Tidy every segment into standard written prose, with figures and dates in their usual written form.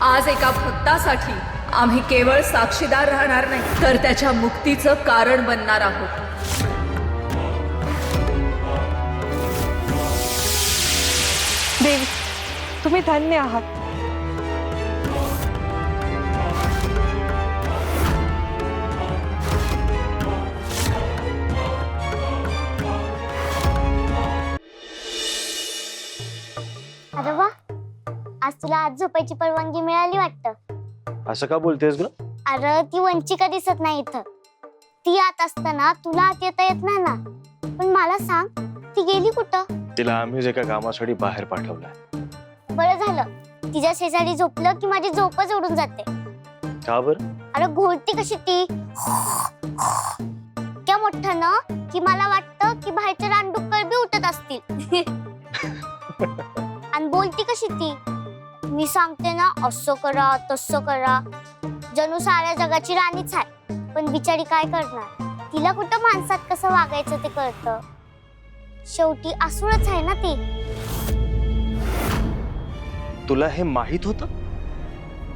आज एका भक्तासाठी आम्ही केवळ साक्षीदार राहणार नाही, तर त्याच्या मुक्तीचं कारण बनणार आहोत. देवी, तुम्ही धन्य आहात. अरे वा, आज तुला आज झोपायची परवानगी मिळाली वाटतं. असं का बोलतेस ग? अरे ती वंचिका दिसत नाही इथं. ती आत असताना तुला आत येता येत नाही ना. पण मला सांग, ती गेली कुठं? तिला आम्हीच एका कामासाठी बाहेर पाठवलंय. बरं झालं, तिच्या शेजारी झोपलं की माझी झोपच उडून जाते. का बर? अरे घोळती कशी ती, क्या मोठं ना की मला वाटतं की बाहेरचे रानडुक्कर बी उठत असतील. आणि बोलती कशी ती, मी सांगते ना असं करा तसं करा, जणू साऱ्या जगाची राणीच आहे. पण बिचारी काय करणार, तिला कुठं माणसात कसं वागायचं ते कळतं. शेवटी असुरच आहे ना ती. तुला हे माहित होतं?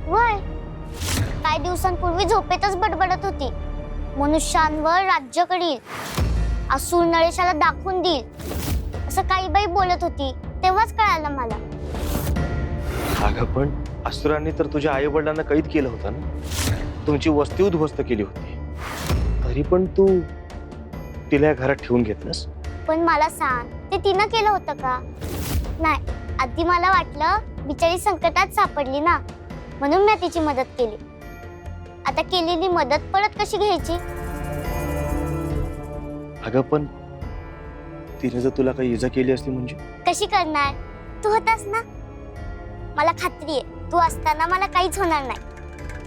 वय काही दिवसांपूर्वी झोपेतच बडबडत होती, मनुष्यांवर राज्य करील, असुर नरेशाला दाखवून देईल, असं काही बाई बोलत होती. तेव्हाच कळालं मला. अगं पण असुरांनी तर तुझ्या आई वडिलांना कैद केलं होतं ना, तुमची वस्ती उद्ध्वस्त केली होती. तरी पण तू तिला या घरात ठेवून घेतलंस. पण मला सांग, ते तिनं केलं होतं का? नाही, आधी मला वाटलं बिचारी संकटात सापडली ना, म्हणून मी तिची मदत केली. आता केलेली मदत परत कशी घ्यायची? अगं पण तिने जर तुला काही इजा केली असती म्हणजे? कशी करणार? तू होतास ना. मला खात्री आहे, तू असताना मला काहीच होणार नाही.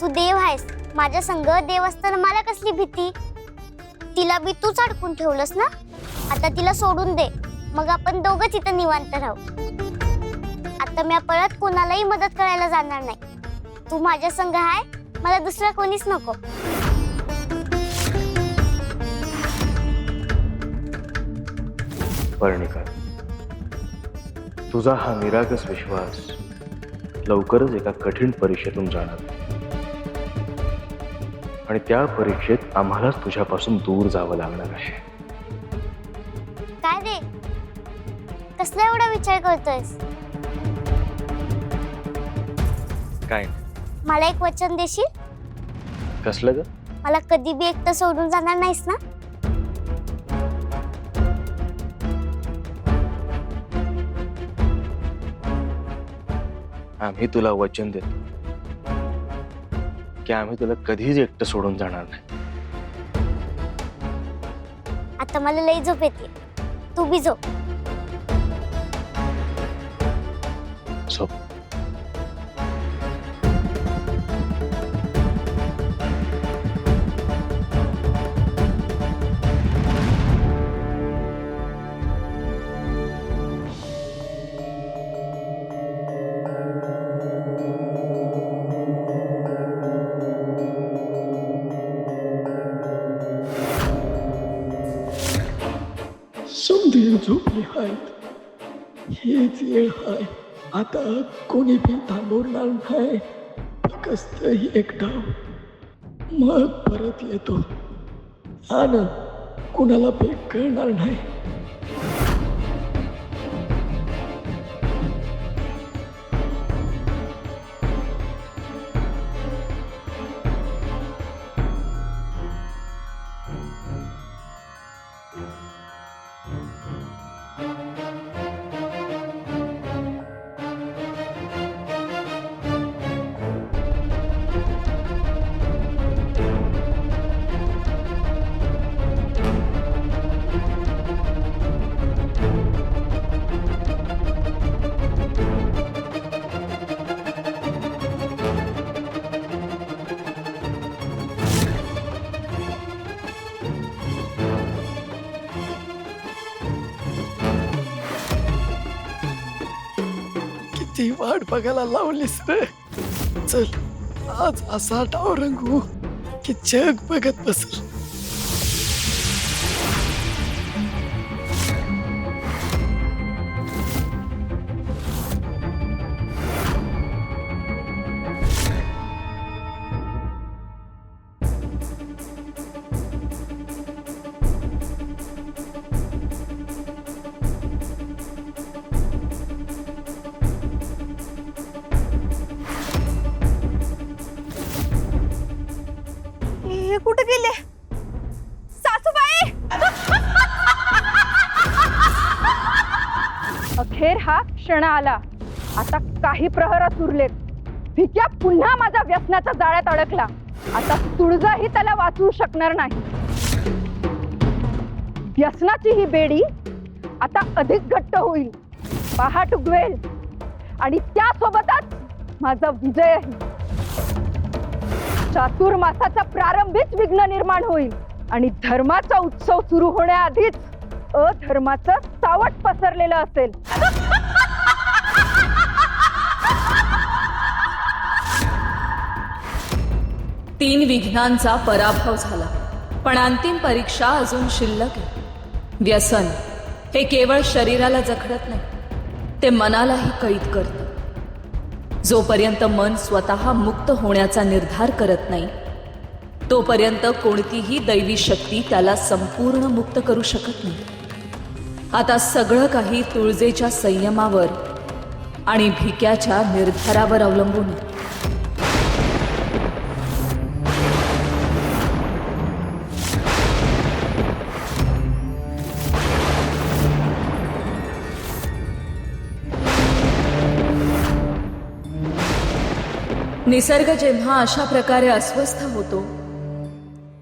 तू देव आहेस, माझ्या संग देव असताना मला कसली भीती? तिला बी तूच अडकून ठेवलंस ना. आता तिला सोडून दे, मग आपण दोघंच इथं निवांत राहू. आता मी परत कोणालाही मदत करायला जाणार नाही. तू माझ्या संग आहे, मला दुसरा कोणीच नको. पर्णिका, तुझा हा निरागस विश्वास लवकरच एका कठीण परीक्षेतून जाणार, आणि त्या परीक्षेत आम्हालाच तुझ्यापासून दूर जावं लागणार आहे. काय रे, कसला एवढा विचार करतोयस? काय? मला एक वचन देशील? कसलं ग? मला कधी बी एकटं सोडून जाणार नाहीस ना? आम्ही तुला वचन देतो की आम्ही तुला कधीच एकटं सोडून जाणार नाही. आता मला लई झोप येते, तू बी झोप. झोप. समधी झोपली आहेत, हेच वेळ आहे. आता कोणी बी थांबवणार नाही. फक्त एक डाव, मग परत येतो आणि कुणाला बी कळणार नाही. ती वाट बघायला लावलीस रे. चल, आज असा डाव रंगू की जग बघत बसल. अखेर हा क्षण आला. आता काही प्रहरच उरलेत. भिक्या पुन्हा माझ्या व्यसनाच्या जाळ्यात अडकला. आता तुळजाही त्याला वाचवू शकणार नाही. व्यसनाची ही बेडी आता अधिक घट्ट होईल, पहाट उगवेल आणि त्यासोबतच माझा विजयही. चातुर्मासाच्या प्रारंभीच विघ्न निर्माण होईल आणि धर्माचा उत्सव सुरू होण्याआधीच अधर्माचं सावट पसरलेलं असेल. तीन विघ्नांचा पराभव झाला, पण अंतिम परीक्षा अजून शिल्लक आहे. व्यसन हे केवळ शरीराला जखडत नाही, ते मनालाही कैद करतं. जोपर्यंत मन स्वतः मुक्त होण्याचा निर्धार करत नाही, तोपर्यंत कोणतीही दैवी शक्ती त्याला संपूर्ण मुक्त करू शकत नाही. आता सगळं काही तुळजेच्या संयमावर आणि भिक्याच्या निर्धारावर अवलंबून आहे. निसर्ग जेव्हा अशा प्रकारे अस्वस्थ होतो,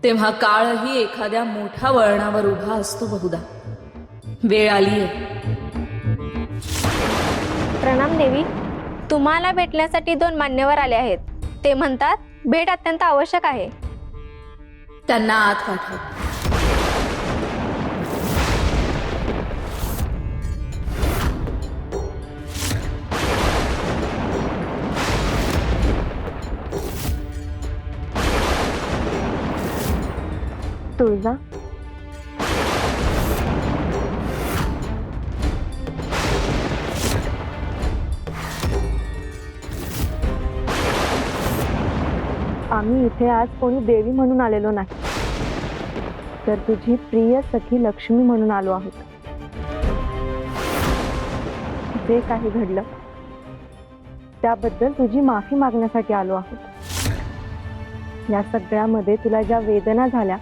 तेव्हा काळही एखाद्या मोठ्या वळणावर उभा असतो. बहुधा वेळ आलीये. प्रणाम देवी. तुम्हाला भेटण्यासाठी 2 मान्यवर आले आहेत. ते म्हणतात भेट अत्यंत आवश्यक आहे. त्यांना आत पाठव. तुळजा, आम्ही इथे आज कोणी देवी म्हणून आलेलो नाही, तर तुझी प्रिय सखी लक्ष्मी म्हणून आलो आहोत. जे काही घडलं त्याबद्दल तुझी माफी मागण्यासाठी आलो आहोत. या सगळ्यामध्ये तुला ज्या वेदना झाल्या,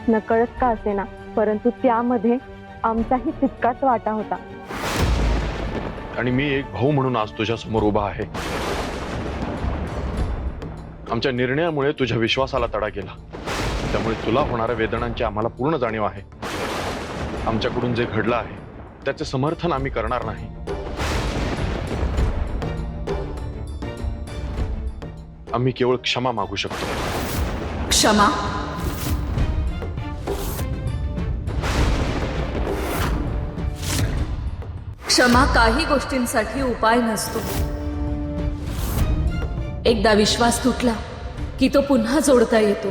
नकळत का असेना, परंतु त्यामध्ये आमचाही तितकाच वाटा होता. आणि मी एक भाऊ म्हणून आज तुझ्या समोर उभा आहे. आमच्या निर्णयामुळे तुझ्या विश्वासाला तडा गेला, त्यामुळे तुला होणाऱ्या वेदनांची आम्हाला पूर्ण जाणीव आहे. आमच्याकडून जे घडलं आहे त्याचे समर्थन आम्ही करणार नाही. आम्ही केवळ क्षमा मागू शकतो. क्षमा? क्षमा काही गोष्टींसाठी उपाय नसतो. एकदा विश्वास तुटला की तो पुन्हा जोडता येतो,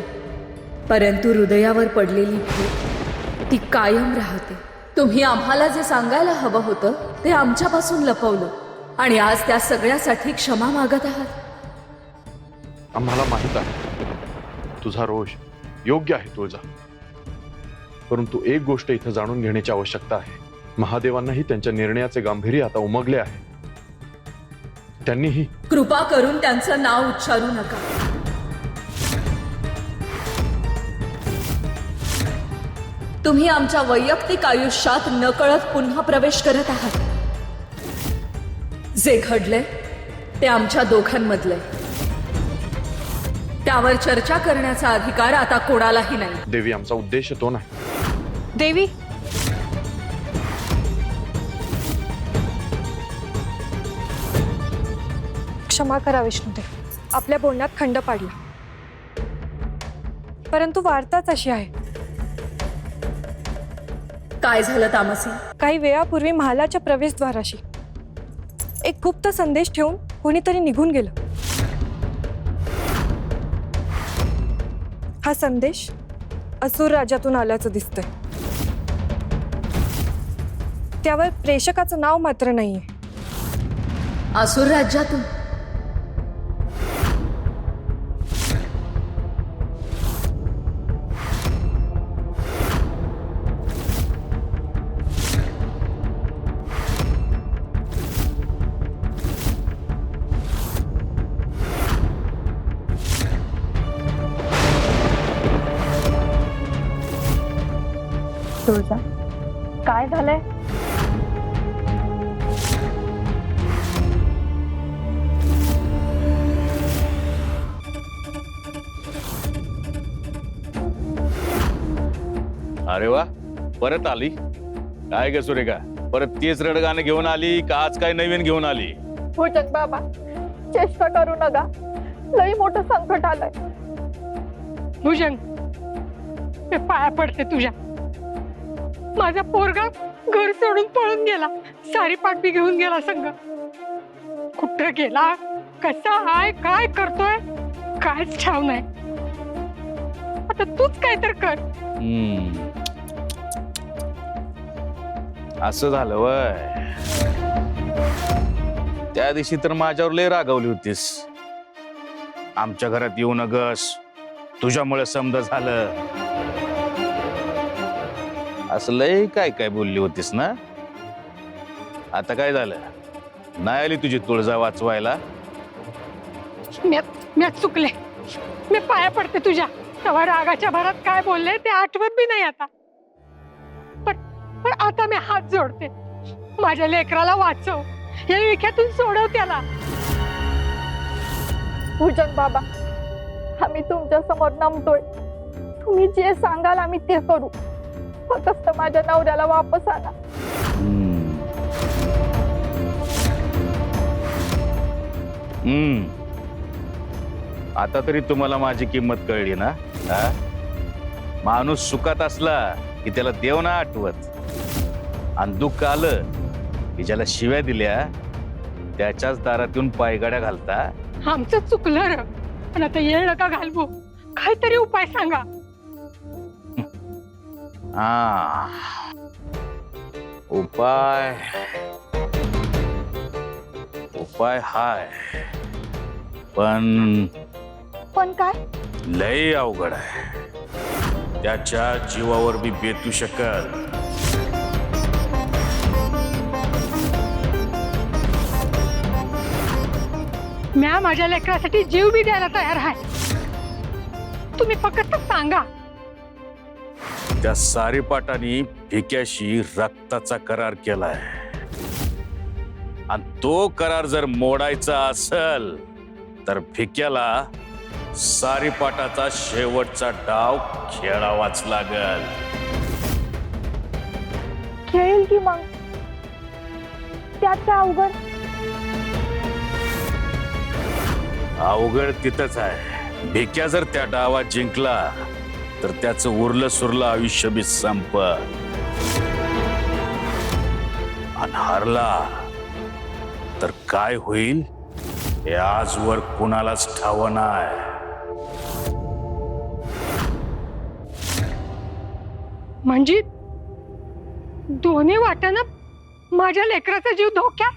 परंतु हृदयावर पडलेली भीत ती कायम राहते. तुम्ही आम्हाला जे सांगायला हवं होतं ते आमच्यापासून लपवलं, आणि आज त्या सगळ्यासाठी क्षमा मागत आहात. आम्हाला माहित आहे तुझा रोष योग्य आहे तुळजा, परंतु एक गोष्ट इथं जाणून घेण्याची आवश्यकता आहे. महादेवांनाही त्यांच्या निर्णयाचे गांभीर्य आता उमगले आहे. त्यांनीही कृपा करून त्यांचं नाव उच्चारू नका. तुम्ही आमच्या वैयक्तिक आयुष्यात नकळत पुन्हा प्रवेश करत आहात. जे घडले ते आमच्या दोघांमधले, त्यावर चर्चा करण्याचा अधिकार आता कोणालाही नाही. देवी, आमचा उद्देश तो नाही. देवी, क्षमा करा विष्णुदेव, आपल्या बोलण्यात खंड पाडला, परंतु वार्ताच अशी आहे. काय झालं तामसी? काही वेळापूर्वी महालाच्या प्रवेशद्वाराशी एक गुप्त संदेश ठेवून कोणीतरी निघून गेलं. हा संदेश असुर राज्यातून आल्याचं दिसतंय. त्यावर प्रेषकाचं नाव मात्र नाहीये. असुर राज्यातून? तुळजा, काय झालंय? अरे वा, परत आली काय ग सुरेखा? परत तेच रडगाणं घेऊन आली का आज काय नवीन घेऊन आली? भुजंग बाबा, चेष्टा करू नका, लई मोठं संकट आलंय. भुजंग, मी पाया पडते तुझ्या. माझा पोरगा घर सोडून पळून गेला, सारी पाठवी घेऊन गेला संग. कुठं गेला, कसा आहे, काय करतोय, कायच ठाव नाही. आता तूच काय तर कर. असं झालं वय. त्या दिवशी तर माझ्यावर लय रागावली होतीस. आमच्या घरात येऊ नगस, तुझ्यामुळे समजा झालं, असं लय काय काय बोलली होतीस ना. आता काय झालं? नाही आली तुझी तुळजा वाचवायला? मी चुकले, मी पाया पडते तुझ्या. तेव्हा रागाच्या भरात काय बोलले ते आठवत बी नाही आता. पण आता मी हात जोडते, माझ्या लेकराला वाचव, या विख्यातून सोडव त्याला. भुजंग बाबा, आम्ही तुमच्या समोर नमतोय. तुम्ही जे सांगाल आम्ही ते करू. फक्त माझ्या नवऱ्याला वापस आणा. आता तरी तुम्हाला माझी किंमत कळली ना? हा? माणूस सुखात असला की त्याला देव ना आठवत, आणि दुःख आलं की ज्याला शिव्या दिल्या त्याच्याच दारात येऊन पायगाड्या घालता. आमचं चुकलं र, पण आता येळ नका घालवू, काहीतरी उपाय सांगा. हा, उपाय हाय, पण काय? लय अवघड आहे. त्याच्या जीवावर बी बेतू शकल. म्या माझ्या लेकरासाठी जीव बी द्यायला तयार आहे. तुम्ही फक्त सांगा. त्या सारीपाटाने भिक्याशी रक्ताचा करार केलाय, आणि तो करार जर मोडायचा असेल तर भिक्याला सारीपाटाचा शेवटचा डाव खेळावाच लागल. खेळेल की मग, त्यात काय अवघड? अवघड तिथंच आहे. भिक्या जर त्या डावात जिंकला तर त्याचं उरलं सुरलं आयुष्य बी संपल, आणि हारला तर काय होईल हे आजवर कुणालाच ठाव नाही. म्हणजे दोन्ही वाटानं माझ्या लेकराचा जीव धोक्यात.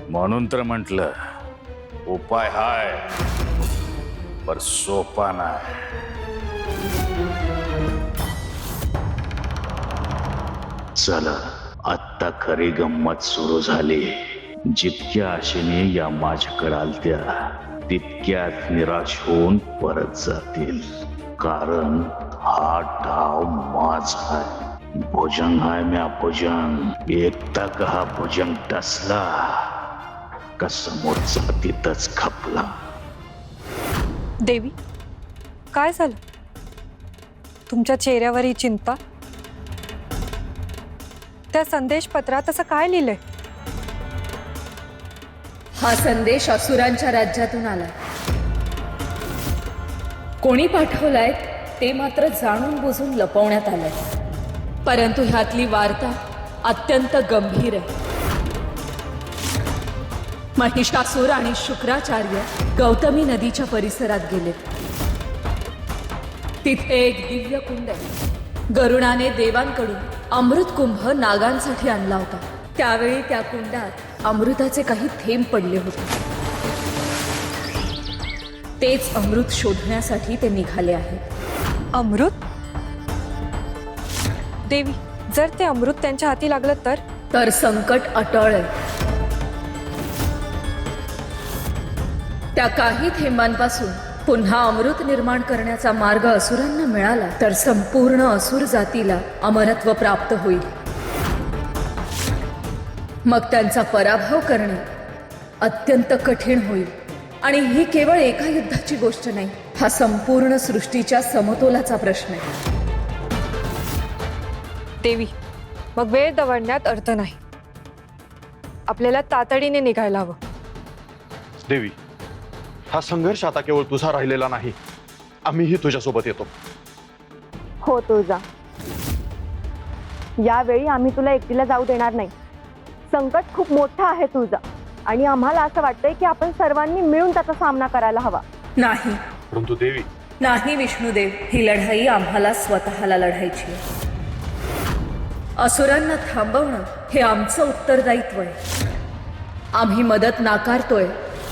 म्हणून तर म्हटलं उपाय हाय, पर सोपा नाही. चला, आत्ता खरी गंमत सुरू झाली. जितक्या आशेने या माझ्याकडे आलत्या तितक्याच निराश होऊन परत जातील. कारण हा डाव माझा आहे. भुजंग आहे म्या भुजंग. एकटा का हा भुजंग टसला का समोरचा तिथंच खपला. देवी, काय झालं? तुमच्या चेहऱ्यावर ही चिंता? त्या संदेश पत्रात असं काय लिहिलंय? हा संदेश असुरांच्या राज्यातून आला. कोणी पाठवलाय ते मात्र जाणून बुजून लपवण्यात आलंय. परंतु ह्यातली वार्ता अत्यंत गंभीर आहे. महिषासूर आणि शुक्राचार्य गौतमी नदीच्या परिसरात गेले. तिथे एक दिव्य कुंड आहे. गरुडाने देवांकडून अमृत कुंभ नागांसाठी आणला होता. त्यावेळी त्या कुंडात अमृताचे काही थेंब पडले होते. तेच अमृत शोधण्यासाठी ते निघाले आहेत. अमृत? देवी, जर ते अमृत त्यांच्या हाती लागलं तर संकट अटळ आहे. त्या काही थेंबांपासून पुन्हा अमृत निर्माण करण्याचा मार्ग असुरांना मिळाला तर संपूर्ण असुर जातीला अमरत्व प्राप्त होईल. मग त्यांचा पराभव करणे अत्यंत कठीण होईल. आणि ही केवळ एका युद्धाची गोष्ट नाही, हा संपूर्ण सृष्टीच्या समतोलाचा प्रश्न आहे. देवी, मग वेळ दवडण्यात अर्थ नाही. आपल्याला तातडीने निघायला हवं. देवी, हा संघर्ष आता केवळ तुझा राहिलेला नाही, आम्हीही तुझ्यासोबत येतो. हो तुळजा, यावेळी आम्ही तुला एकटीला जाऊ देणार नाही. संकट खूप मोठं आहे तुळजा, आणि आम्हाला असं वाटतंय की आपण सर्वांनी मिळून त्याचा सामना करायला हवा. नाही, परंतु देवी, नाही विष्णुदेव, ही लढाई आम्हाला स्वतःला लढायची आहे. असुरांना थांबवणं हे आमचं उत्तरदायित्व आहे. आम्ही मदत नाकारतोय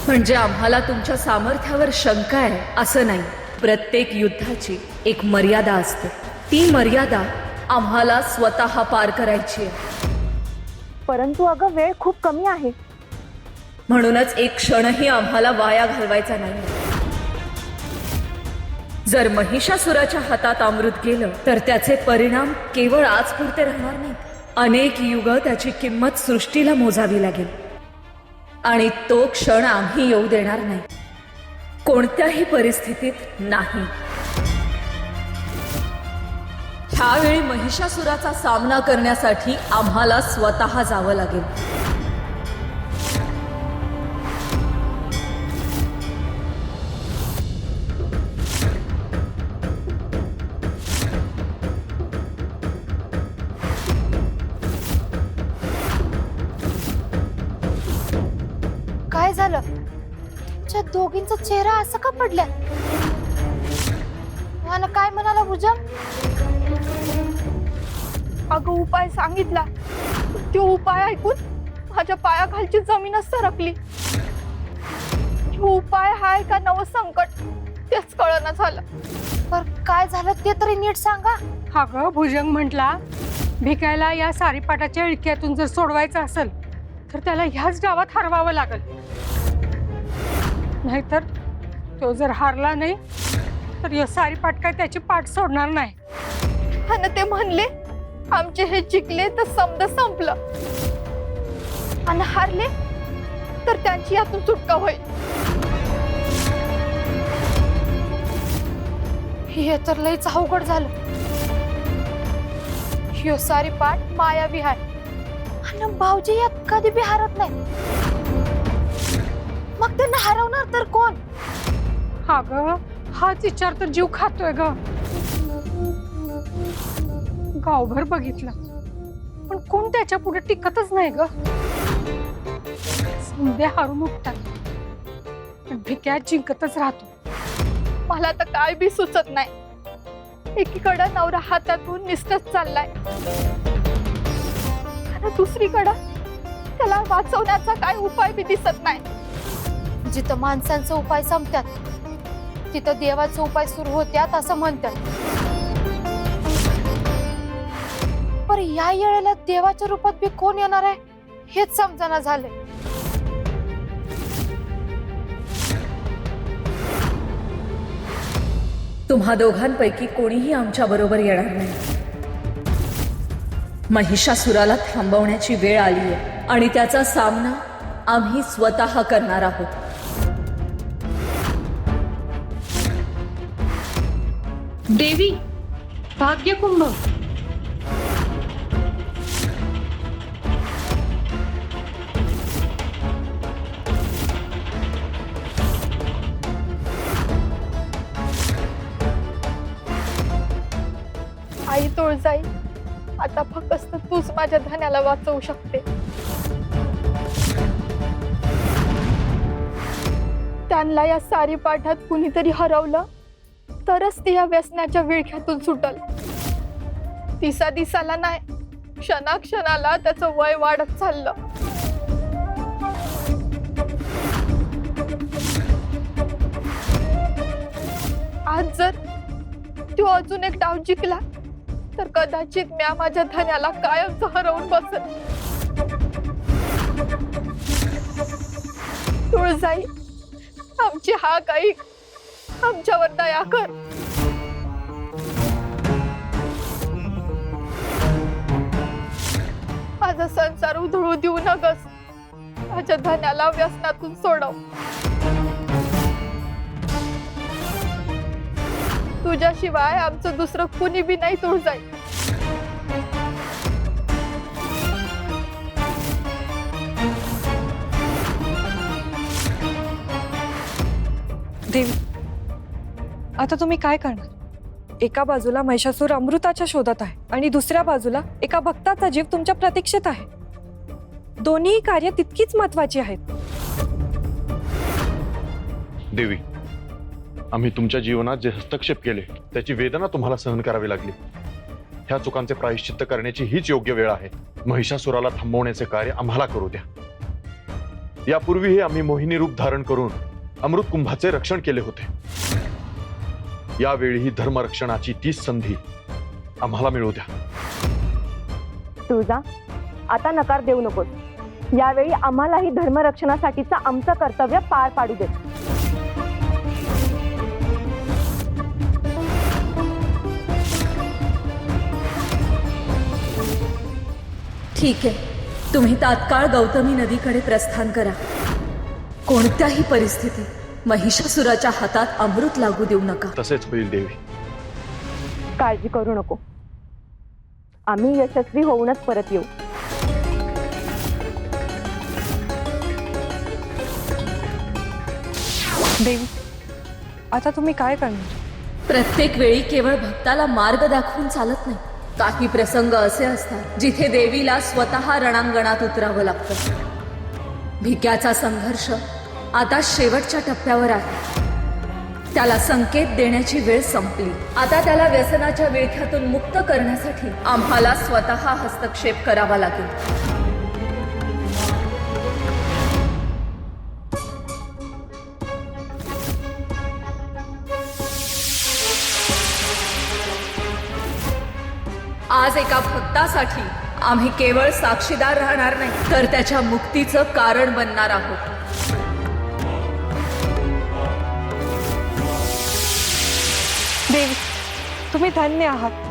म्हणजे आम्हाला तुमच्या सामर्थ्यावर शंका आहे असं नाही. प्रत्येक युद्धाची एक मर्यादा असते, ती मर्यादा आम्हाला स्वतः पार करायची आहे. परंतु अगं वेळ खूप कमी आहे. म्हणूनच एक क्षणही आम्हाला वाया घालवायचा नाही. जर महिषासुराच्या हातात अमृत गेलं तर त्याचे परिणाम केवळ आजपुरते राहणार नाही. अनेक युग त्याची किंमत सृष्टीला मोजावी लागेल, आणि तो क्षण आम्ही येऊ देणार नाही, कोणत्याही परिस्थितीत नाही. ह्यावेळी महिषासुराचा सामना करण्यासाठी आम्हाला स्वतः जावं लागेल. काय झालं? तुमच्या दोघींचा चेहरा असा का पडला? मला काय म्हणाला भुजंग? अगं उपाय सांगितला, तो उपाय ऐकून माझ्या पायाखालची जमीनच सरकली. उपाय हाय का नव संकट तेच कळना झालं. पर काय झालं ते तरी नीट सांगा. अगं भुजंग म्हटला, भिकायला या सारीपाटाच्या इळक्यातून जर सोडवायचं असेल तर त्याला ह्याच डावात हरवावं लागल. नाहीतर तो जर हारला नाही तर या सारीपाट काय त्याची पाठ सोडणार नाही. आणि ते म्हणले आमचे हे जिंकले तर समद संपलं, आणि हारले तर त्यांची यातून सुटका होईल. हे तर लईच अवघड झालं. ह्यो सारी पाठ मायावी आहे, आणि भाऊजी यात कधी बी हारत नाही. मग त्यांना हरवणार तर कोण? अगं हाच विचार तर जीव खातोय ग. गावभर बघितलं पण कोण त्याच्या पुढे टिकतच नाही ग. संध्या हारून उठतात पण भिक्या जिंकतच राहतो. मला तर काय बी सुचत नाही. एकीकडं नवरा हातातून निसटत चाललाय, आणि दुसरीकडं त्याला वाचवण्याचा काय उपाय बी दिसत नाही. जिथं माणसांचे उपाय संपतात तिथं देवाचे उपाय सुरू होत्यात असं म्हणतात. पर या वेळेला देवाच्या रूपात बी कोण येणार आहे हेच समजना झाले. तुम्हा दोघांपैकी कोणीही आमच्या बरोबर येणार नाही. महिषासुराला थांबवण्याची वेळ आली आहे, आणि त्याचा सामना आम्ही स्वतः करणार आहोत. देवी, भाग्यकुंभ. आई तुळजाई, आता फक्त तूच माझ्या धन्याला वाचवू शकते. त्यांना या सारी पाठात कुणीतरी हरवलं तरच ती या व्यसनाच्या विळख्यातून सुटल. दिसा दिसाला नाही, क्षणाक्षणाला त्याचं वय वाढत चाललं. आज जर तो अजून एक डाव जिंकला तर कदाचित म्या माझ्या धन्याला कायमच हरवून बसल. तुळजाई, आमची हाक ऐक, आमच्यावर दया कर. माझा संसार उधळू देऊ नकस. माझ्या धन्याला व्यसनातून सोडव. तुझ्याशिवाय आमचं दुसरं कुणी बी नाही तुळजाई. देवी, आता तुम्ही काय करणार? एका बाजूला महिषासूर अमृताच्या शोधात आहे आणि दुसऱ्या बाजूला एका भक्ताचा जीव तुमच्या प्रतीक्षेत आहे. दोन्ही कार्य तितकीच महत्वाची आहेत. देवी, आम्ही तुमच्या जीवनात जे हस्तक्षेप केले त्याची वेदना तुम्हाला सहन करावी लागली. ह्या चुकांचे प्रायश्चित्त करण्याची हीच योग्य वेळ आहे. महिषासुराला थांबवण्याचे कार्य आम्हाला करू द्या. यापूर्वीही आम्ही मोहिनी रूप धारण करून अमृत कुंभाचे रक्षण केले होते. यावेळीही धर्मरक्षणाची तीच संधी आम्हाला मिळू द्या. तुळजा, आता नकार देऊ नकोस. यावेळी आम्हालाही धर्मरक्षणासाठीचं आमचं कर्तव्य पार पाडू दे. ठीक आहे, तुम्ही तात्काळ गौतमी नदीकडे प्रस्थान करा. कोणत्याही परिस्थितीत महिषासुराच्या हातात अमृत लागू देऊ नका. तसेच होईल देवी. काळजी करू नको. आम्ही यशस्वी होऊनच परत येऊ. देवी, आता तुम्ही काय करणार? प्रत्येक वेळी केवळ भक्ताला मार्ग दाखवून चालत नाही. काही प्रसंग असे असतात जिथे देवीला स्वतः रणांगणात उतरावं लागतं. भिक्याचा संघर्ष आता शेवटच्या टप्प्यावर आहे. त्याला संकेत देण्याची वेळ संपली. आता त्याला व्यसनाच्या विळख्यातून मुक्त करण्यासाठी आम्हाला स्वतः हस्तक्षेप करावा लागेल. आज एका भक्तासाठी आम्ही केवळ साक्षीदार राहणार नाही, तर त्याच्या मुक्तीचं कारण बनणार आहोत. देवी, तुम्ही धन्य आहात.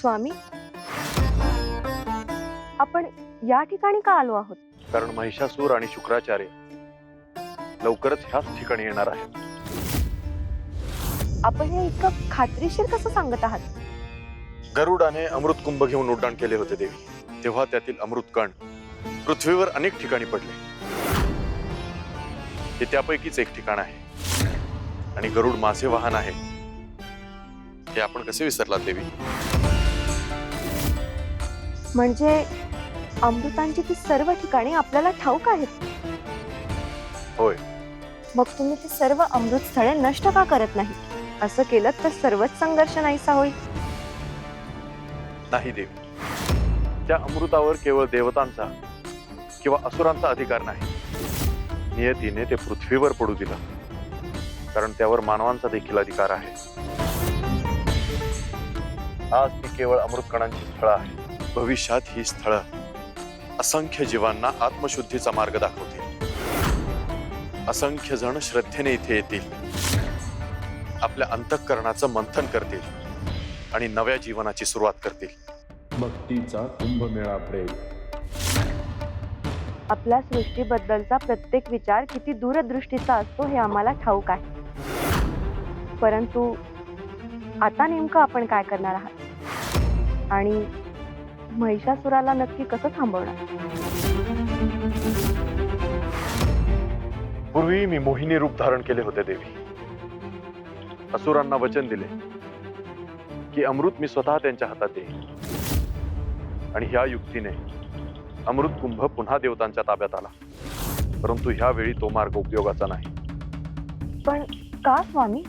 स्वामी, आपण या ठिकाणी का आलो आहोत? कारण महिषासूर आणि शुक्राचार्य लवकरच ह्याच ठिकाणी येणार आहेत. आपण हे इतकं खात्रीशीर कसं सांगत आहात? गरुडाने अमृत कुंभ घेऊन उड्डाण केले होते देवी. तेव्हा त्यातील अमृत कण पृथ्वीवर अनेक ठिकाणी पडले. हे त्यापैकीच एक ठिकाण आहे. आणि गरुड माझे वाहन आहे हे आपण कसे विसरलात देवी? म्हणजे अमृतांची ती सर्व ठिकाणे आपल्याला ठाऊक आहेत? होय. मग तुम्ही ती सर्व अमृत स्थळे नष्ट का करत नाही? असं केलं तर सर्वच संघर्ष नाहीसा होईल. नाही देवी, त्या अमृतावर केवळ देवतांचा किंवा असुरांचा अधिकार नाही. नियतीने ते पृथ्वीवर पडू दिलं, कारण त्यावर मानवांचा देखील अधिकार आहे. आज ती केवळ अमृत कणांची स्थळं आहेत. भविष्यात ही स्थळं असंख्य जीवांना आत्मशुद्धीचा मार्ग दाखवतील. असंख्य जण श्रद्धेने इथे येतील, आपल्या अंतःकरणाचं मंथन करतील आणि नव्या जीवनाची सुरुवात करतील. भक्तीचा कुंभमेळा प्रेम. आपल्या सृष्टीबद्दलचा प्रत्येक विचार किती दूरदृष्टीचा असतो हे आम्हाला ठाऊक आहे. परंतु आता नेमकं आपण काय करणार आहात? आणि महिषासुराला नक्की कसं थांबवणार? पूर्वी मी मोहिनी रूप धारण केले होते देवी. असुरांना वचन दिले की अमृत मी स्वतः त्यांच्या हातात देईन. आणि ह्या युक्तीने अमृत कुंभ पुन्हा देवतांच्या ताब्यात आला. परंतु ह्या वेळी तो मार्ग उपयोगाचा नाही. पण का स्वामी?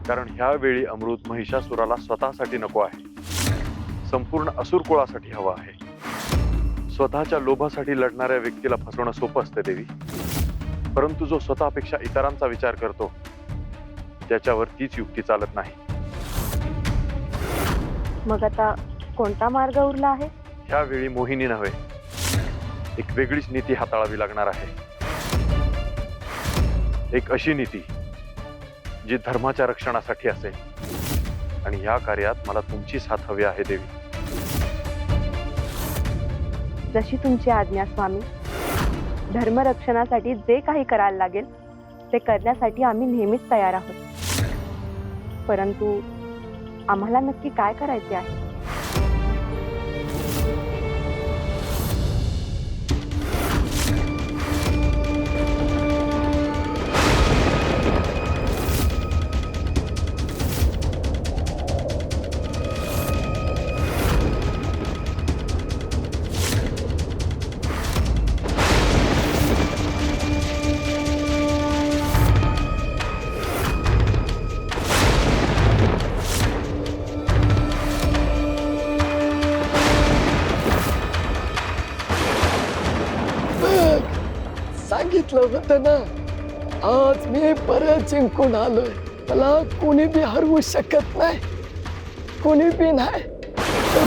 कारण ह्या वेळी अमृत महिषासुराला स्वतःसाठी नको आहे, संपूर्ण असुर कुळासाठी हवं आहे. स्वतःच्या लोभासाठी लढणाऱ्या व्यक्तीला फसवणं सोपं असते देवी, परंतु जो स्वतःपेक्षा इतरांचा विचार करतो त्याच्यावर तीच युक्ती चालत नाही. मग आता कोणता मार्ग उरला आहे? ह्यावेळी मोहिनी नव्हे एक वेगळीच नीती हाताळावी लागणार आहे. एक अशी नीती जी धर्माच्या रक्षणासाठी असेल. आणि या कार्यात मला तुमची साथ हवी आहे देवी. जशी तुमची आज्ञा स्वामी. धर्मरक्षणासाठी जे काही करायला लागेल ते करण्यासाठी आम्ही नेहमीच तयार आहोत. परंतु आम्हाला नक्की काय करायचे आहे? सांगितलं होतं ना, आज मी परत जिंकून आलोय. मला कोणी बी हरवू शकत नाही. कोणी बी नाही.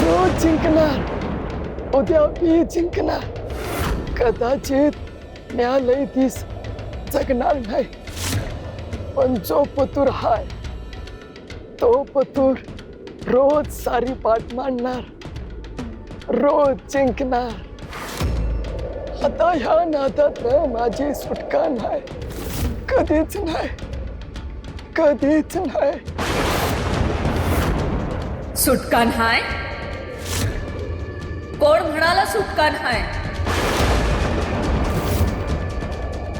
रोज जिंकणार, उद्या बी जिंकणार. कदाचित न्यायालय दिस जगणार नाही, पण जो पतूर हाय तो पतूर रोज सारी पाठ मांडणार, रोज जिंकणार. आता ह्या नादात माझी सुटका नाही, कधीच नाही, कधीच नाही. सुटका नाय? कोण म्हणाला सुटका नाय?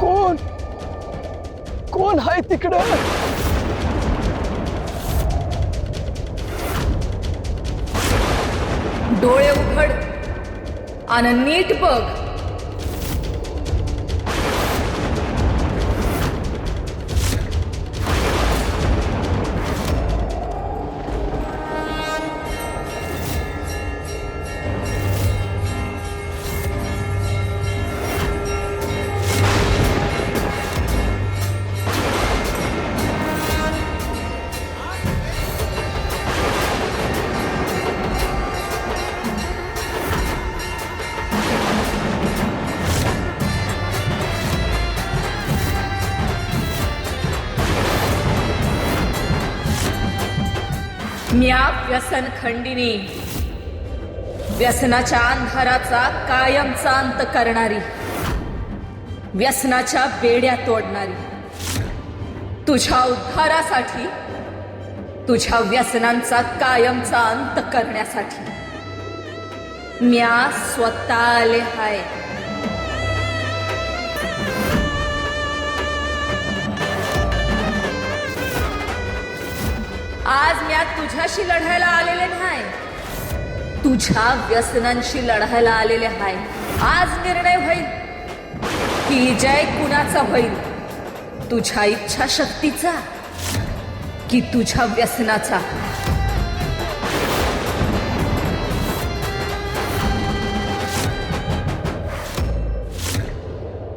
कोण कोण आहे तिकडं? डोळे उघड आणि नीट बघ. म्या व्यसन खंडिनी, व्यसनाच्या अंधाराचा कायमचा अंत करणारी, व्यसनाच्या बेड्या तोडणारी, तुझ्या उद्धारासाठी, तुझ्या व्यसनांचा कायमचा अंत करण्यासाठी म्या स्वतः आले हाय. आज म्या तुझ्याशी लढायला आलेले नाही, तुझ्या व्यसनांशी लढायला आलेले आहे. आज निर्णय होईल की जय कुणाचा होईल, तुझ्या इच्छाशक्तीचा की तुझ्या व्यसनाचा.